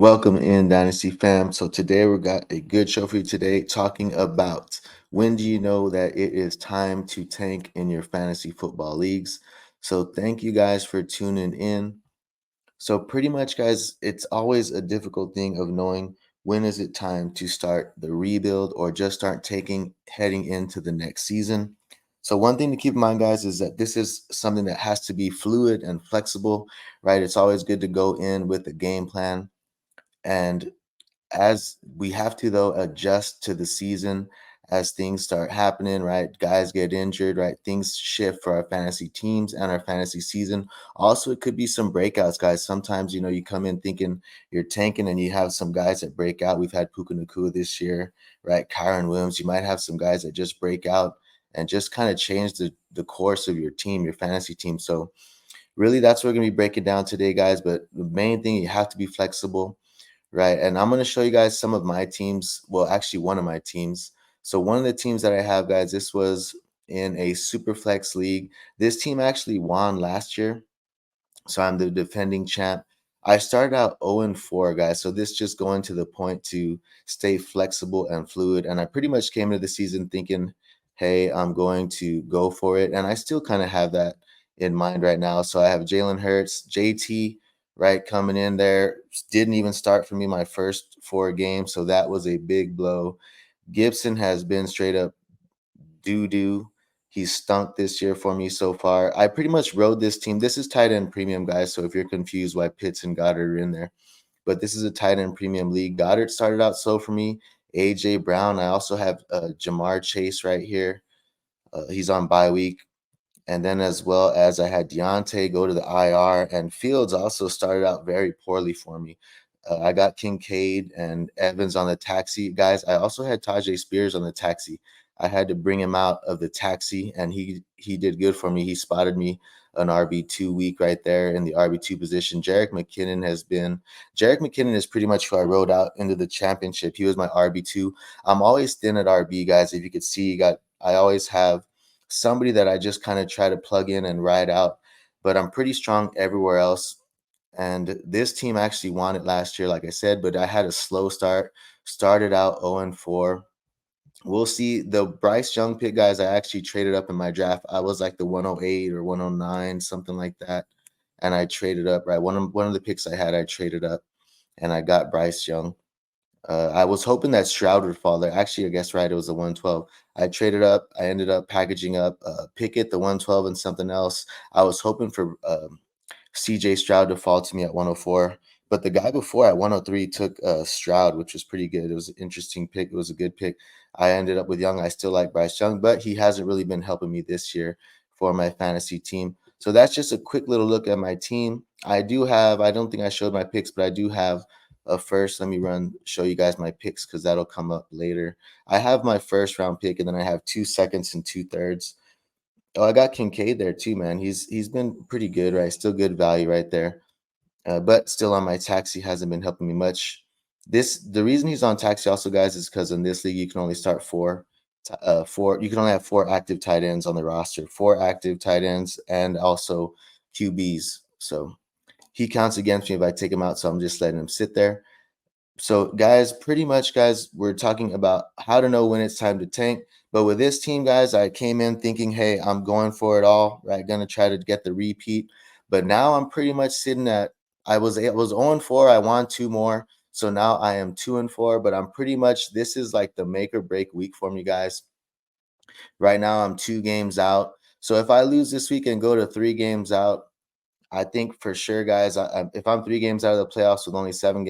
Welcome in Dynasty fam. So today we got a good show for you today talking about when do you know that it is time to tank in your fantasy football leagues. So thank you guys for tuning in. So pretty much guys, it's always a difficult thing of knowing when is it time to start the rebuild or just start taking heading into the next season. So one thing to keep in mind guys is that this is something that has to be fluid and flexible, right? It's always good to go in with a game plan and as we have to though adjust to the season as things start happening, right? Guys get injured, right? Things shift for our fantasy teams and our fantasy season. Also, it could be some breakouts, guys. Sometimes, you come in thinking you're tanking and you have some guys that break out. We've had Puka Nakua this year, right? Kyron Williams. You might have some guys that just break out and just kind of change the course of your team, your fantasy team. So really that's what we're gonna be breaking down today, guys. But the main thing, you have to be flexible. Right. And I'm going to show you guys some of my teams. Well, actually, one of my teams. So, one of the teams that I have, guys, this was in a super flex league. This team actually won last year. So, I'm the defending champ. I started out 0-4, guys. So, this just going to the point to stay flexible and fluid. And I pretty much came into the season thinking, hey, I'm going to go for it. And I still kind of have that in mind right now. So, I have Jalen Hurts, JT, right, coming in there. Didn't even start for me my first 4 games, so that was a big blow. Gibson has been straight up doo doo. He's stunk this year for me so far. I pretty much rode this team. This is tight end premium, guys. So if you're confused why Pitts and Goddard are in there, but this is a tight end premium league. Goddard started out slow for me. AJ Brown. I also have Jamar Chase right here. He's on bye week. And then as well as I had Deontay go to the IR, and Fields also started out very poorly for me. I got Kincaid and Evans on the taxi. Guys, I also had Tajay Spears on the taxi. I had to bring him out of the taxi, and he did good for me. He spotted me an RB2 week right there in the RB2 position. Jarek McKinnon is pretty much who I rode out into the championship. He was my RB2. I'm always thin at RB, guys. If you could see, I always have somebody that I just kind of try to plug in and ride out, but I'm pretty strong everywhere else. And this team actually won it last year, like I said, but I had a slow start. Started out 0-4. We'll see. The Bryce Young pick, guys, I actually traded up in my draft. I was like the 108 or 109, something like that. And I traded up, right? One of the picks I had, I traded up and I got Bryce Young. I was hoping that Stroud would fall there. Actually, I guess right, it was a 112. I traded up. I ended up packaging up Pickett, the 112, and something else. I was hoping for CJ Stroud to fall to me at 104. But the guy before at 103 took Stroud, which was pretty good. It was an interesting pick. It was a good pick. I ended up with Young. I still like Bryce Young, but he hasn't really been helping me this year for my fantasy team. So that's just a quick little look at my team. I don't think I showed my picks, but I do have a first. Let me show you guys my picks because that'll come up later. I have my first round pick, and then I have 2 seconds and 2 thirds. Oh, I got Kincaid there too, man. He's been pretty good, right? Still good value right there. But still on my taxi hasn't been helping me much. The reason he's on taxi also, guys, is because in this league you can only start four. You can only have 4 active tight ends on the roster, 4 active tight ends, and also QBs. So he counts against me if I take him out. So I'm just letting him sit there. So, guys, pretty much, guys, we're talking about how to know when it's time to tank. But with this team, guys, I came in thinking, hey, I'm going for it all, right? Gonna try to get the repeat. But now I'm pretty much sitting at I was 0-4. I won 2 more. So now I am 2-4. But I'm pretty much this is like the make or break week for me, guys. Right now I'm 2 games out. So if I lose this week and go to 3 games out, I think for sure, guys, if I'm 3 games out of the playoffs with only 7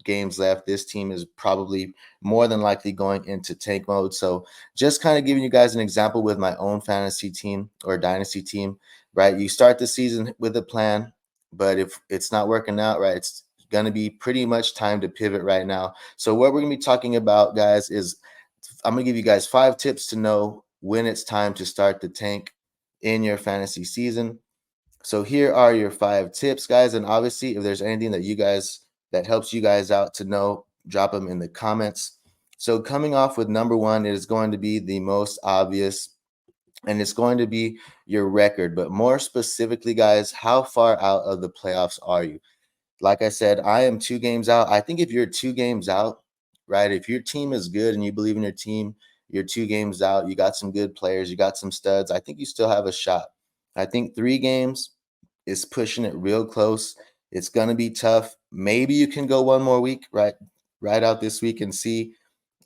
games left, this team is probably more than likely going into tank mode. So just kind of giving you guys an example with my own fantasy team or dynasty team, right? You start the season with a plan, but if it's not working out, right, it's going to be pretty much time to pivot right now. So what we're going to be talking about, guys, is I'm going to give you guys 5 tips to know when it's time to start the tank in your fantasy season. So here are your 5 tips, guys. And obviously, if there's anything that helps you guys out to know, drop them in the comments. So coming off with number 1, it is going to be the most obvious, and it's going to be your record. But more specifically, guys, how far out of the playoffs are you? like I said, I am 2 games out. I think if you're 2 games out, right, if your team is good and you believe in your team, you're 2 games out, you got some good players, you got some studs, I think you still have a shot. I think 3 games is pushing it real close. It's gonna be tough. Maybe you can go 1 more week, right out this week and see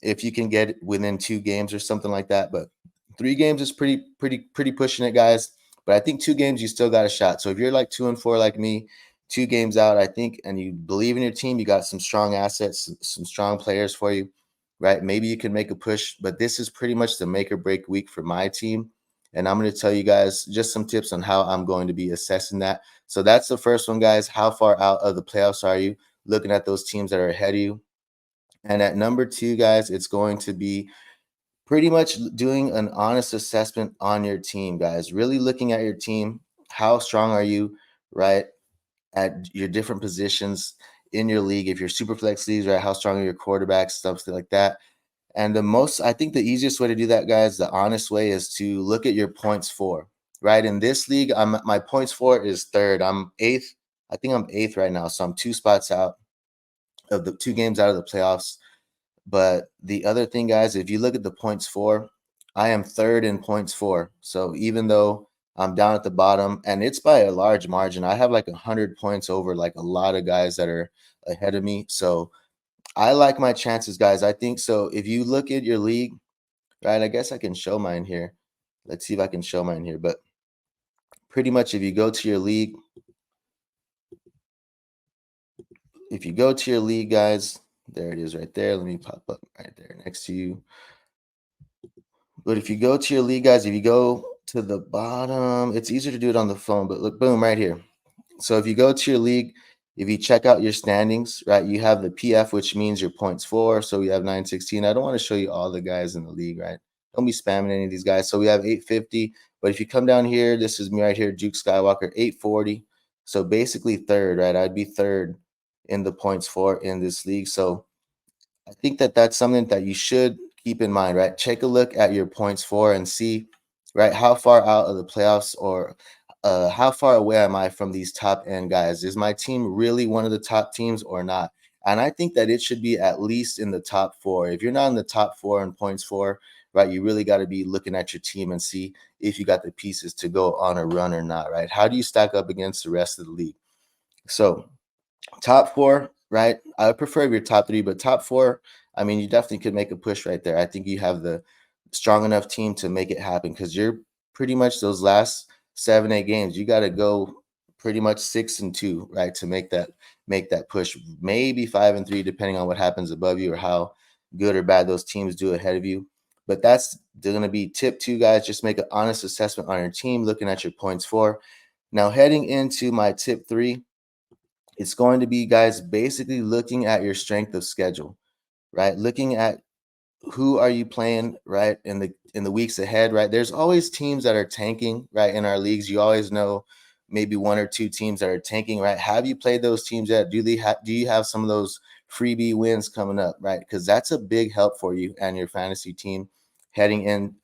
if you can get it within 2 games or something like that, but 3 games is pretty pushing it, guys. But I think 2 games, you still got a shot. So if you're like 2 and 4 like me, 2 games out, I think, and you believe in your team, you got some strong assets, some strong players for you, right? Maybe you can make a push, but this is pretty much the make or break week for my team. And I'm going to tell you guys just some tips on how I'm going to be assessing that. So that's the first one, guys. How far out of the playoffs are you? Looking at those teams that are ahead of you. And at number 2, guys, it's going to be pretty much doing an honest assessment on your team, guys. Really looking at your team. How strong are you, right, at your different positions in your league? If you're super flex leagues, right, how strong are your quarterbacks, stuff like that. And I think the easiest way to do that, guys, the honest way is to look at your points for, right? In this league, my points for is third. I'm eighth. I think I'm eighth right now. So I'm 2 spots out of the 2 games out of the playoffs. But the other thing, guys, if you look at the points for, I am third in points for. So even though I'm down at the bottom, and it's by a large margin, I have like 100 points over like a lot of guys that are ahead of me. So I like my chances, guys. I think so. If you look at your league, right, I guess I can show mine here. Let's see if I can show mine here. But pretty much if you go to your league, guys, there it is right there. Let me pop up right there next to you. But if you go to your league, guys, if you go to the bottom, it's easier to do it on the phone, but look, boom, right here. So if you go to your league, if you check out your standings, right, you have the PF, which means your points for. So we have 916. I don't want to show you all the guys in the league, right? Don't be spamming any of these guys. So we have 850. But if you come down here, this is me right here, Duke Skywalker, 840. So basically third, right? I'd be third in the points for in this league. So I think that that's something that you should keep in mind, right? Take a look at your points for and see, right, how far out of the playoffs or how far away am I from these top end guys? Is my team really one of the top teams or not? And I think that it should be at least in the top 4. If you're not in the top 4 in points for, right, you really got to be looking at your team and see if you got the pieces to go on a run or not, right? How do you stack up against the rest of the league? So top 4, right? I would prefer your top 3, but top 4, I mean, you definitely could make a push right there. I think you have the strong enough team to make it happen because you're pretty much those last 7, 8 games, you got to go pretty much 6-2, right, to make that push. Maybe 5-3, depending on what happens above you or how good or bad those teams do ahead of you. But that's going to be tip 2, guys. Just make an honest assessment on your team, looking at your points for. Now, heading into my tip 3, it's going to be, guys, basically looking at your strength of schedule, right? Looking at who are you playing, right, in the weeks ahead, right? There's always teams that are tanking, right, in our leagues. You always know maybe 1 or 2 teams that are tanking, right? Have you played those teams yet? Do you have some of those freebie wins coming up, right? Because that's a big help for you and your fantasy team heading in,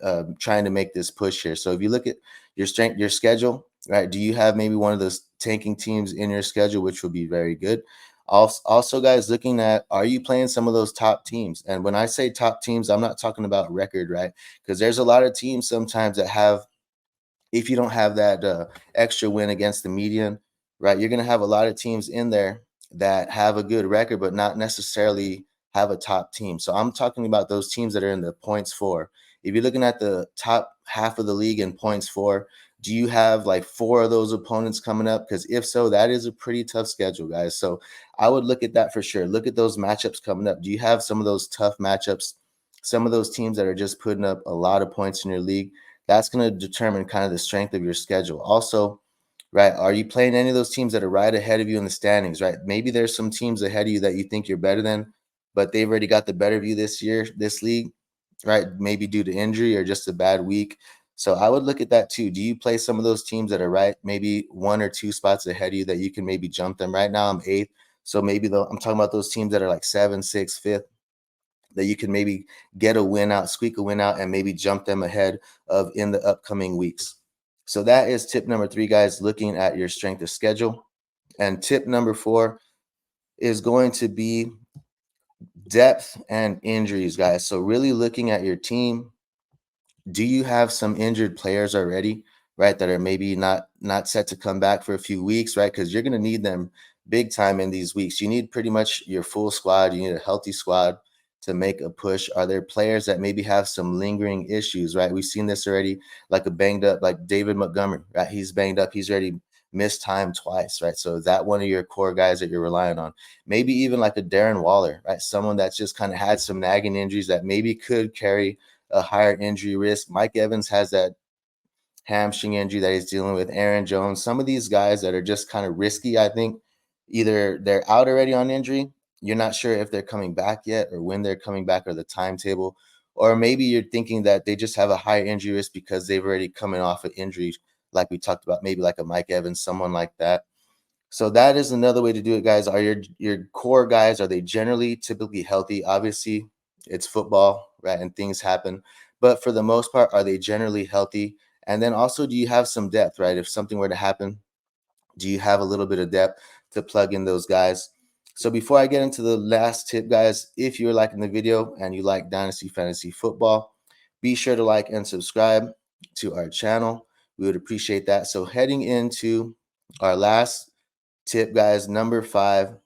trying to make this push here. So if you look at your schedule, right? Do you have maybe one of those tanking teams in your schedule, which would be very good? Also, guys, looking at, are you playing some of those top teams? And when I say top teams, I'm not talking about record, right? Because there's a lot of teams sometimes that have, if you don't have that extra win against the median, right, you're going to have a lot of teams in there that have a good record, but not necessarily have a top team. So I'm talking about those teams that are in the points for. If you're looking at the top half of the league in points for, do you have like 4 of those opponents coming up? Because if so, that is a pretty tough schedule, guys. So I would look at that for sure. Look at those matchups coming up. Do you have some of those tough matchups? Some of those teams that are just putting up a lot of points in your league? That's going to determine kind of the strength of your schedule. Also, right, are you playing any of those teams that are right ahead of you in the standings, right? Maybe there's some teams ahead of you that you think you're better than, but they've already got the better of you this year, this league, right? Maybe due to injury or just a bad week. So I would look at that too. Do you play some of those teams that are right, maybe 1 or 2 spots ahead of you that you can maybe jump them? Right now I'm 8th. So maybe I'm talking about those teams that are like 7, 6, 5th, that you can maybe get a win out, squeak a win out, and maybe jump them ahead of in the upcoming weeks. So that is tip number 3, guys, looking at your strength of schedule. And tip number 4, is going to be depth and injuries, guys. So really looking at your team, do you have some injured players already, right, that are maybe not set to come back for a few weeks, right? Because you're going to need them big time in these weeks. You need pretty much your full squad. You need a healthy squad to make a push. Are there players that maybe have some lingering issues, right? We've seen this already, like a banged up, like David Montgomery, right? He's banged up. He's already missed time twice, right? So is that one of your core guys that you're relying on? Maybe even like a Darren Waller, right? Someone that's just kind of had some nagging injuries that maybe could carry a higher injury risk. Mike Evans has that hamstring injury that he's dealing with. Aaron Jones, some of these guys that are just kind of risky, I think either they're out already on injury, you're not sure if they're coming back yet or when they're coming back or the timetable, or maybe you're thinking that they just have a higher injury risk because they've already coming off of injury, like we talked about, maybe like a Mike Evans, someone like that. So that is another way to do it, guys. Are your core guys, are they generally typically healthy? Obviously, it's football, right? And things happen. But for the most part, are they generally healthy? And then also, do you have some depth, right? If something were to happen, do you have a little bit of depth to plug in those guys? So before I get into the last tip, guys, if you're liking the video and you like Dynasty Fantasy Football, be sure to like and subscribe to our channel. We would appreciate that. So heading into our last tip, guys, number 5,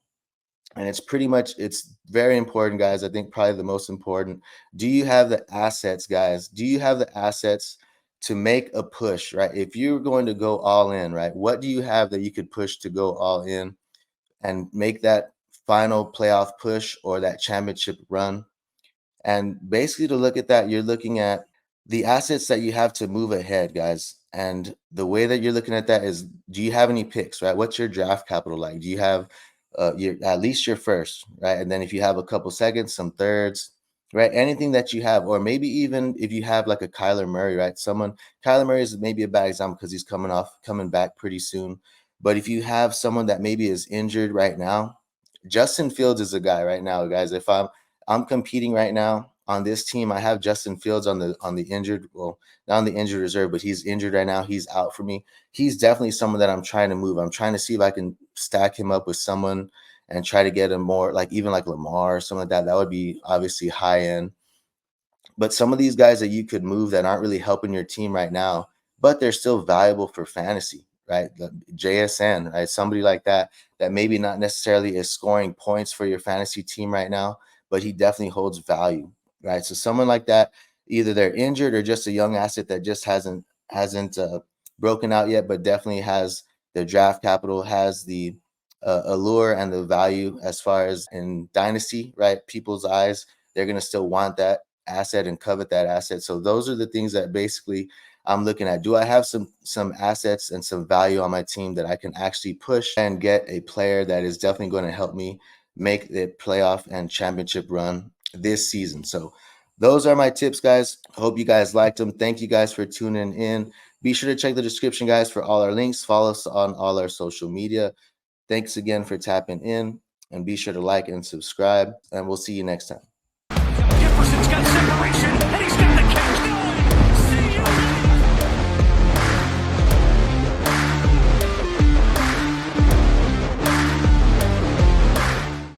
and it's very important, guys. I think probably the most important. Do you have the assets, guys? Do you have the assets to make a push, right? If you're going to go all in, right, what do you have that you could push to go all in and make that final playoff push or that championship run? And basically, to look at that, you're looking at the assets that you have to move ahead, guys. And the way that you're looking at that is, do you have any picks, right? What's your draft capital like? Do you have your at least your first, right? And then if you have a couple seconds, some thirds, right? Anything that you have, or maybe even if you have like a Kyler Murray, right? Kyler Murray is maybe a bad example because he's coming back pretty soon. But if you have someone that maybe is injured right now, Justin Fields is a guy right now, guys. If I'm competing right now on this team. I have Justin Fields on the injured, well, not on the injured reserve, but he's injured right now. He's out for me. He's definitely someone that I'm trying to move. I'm trying to see if I can stack him up with someone and try to get him more like even like Lamar or something like that. That would be obviously high end. But some of these guys that you could move that aren't really helping your team right now, but they're still valuable for fantasy, right? The JSN, right? Somebody like that, that maybe not necessarily is scoring points for your fantasy team right now, but he definitely holds value, right? So someone like that, either they're injured or just a young asset that just hasn't broken out yet, but definitely has the draft capital, has the allure and the value as far as in dynasty, right? People's eyes, they're going to still want that asset and covet that asset. So those are the things that basically I'm looking at. Do I have some assets and some value on my team that I can actually push and get a player that is definitely going to help me make the playoff and championship run this season? So those are my tips, guys. Hope you guys liked them. Thank you guys for tuning in. Be sure to check the description, guys, for all our links. Follow us on all our social media. Thanks again for tapping in, and be sure to like and subscribe, and we'll see you next time. Jefferson's got separation.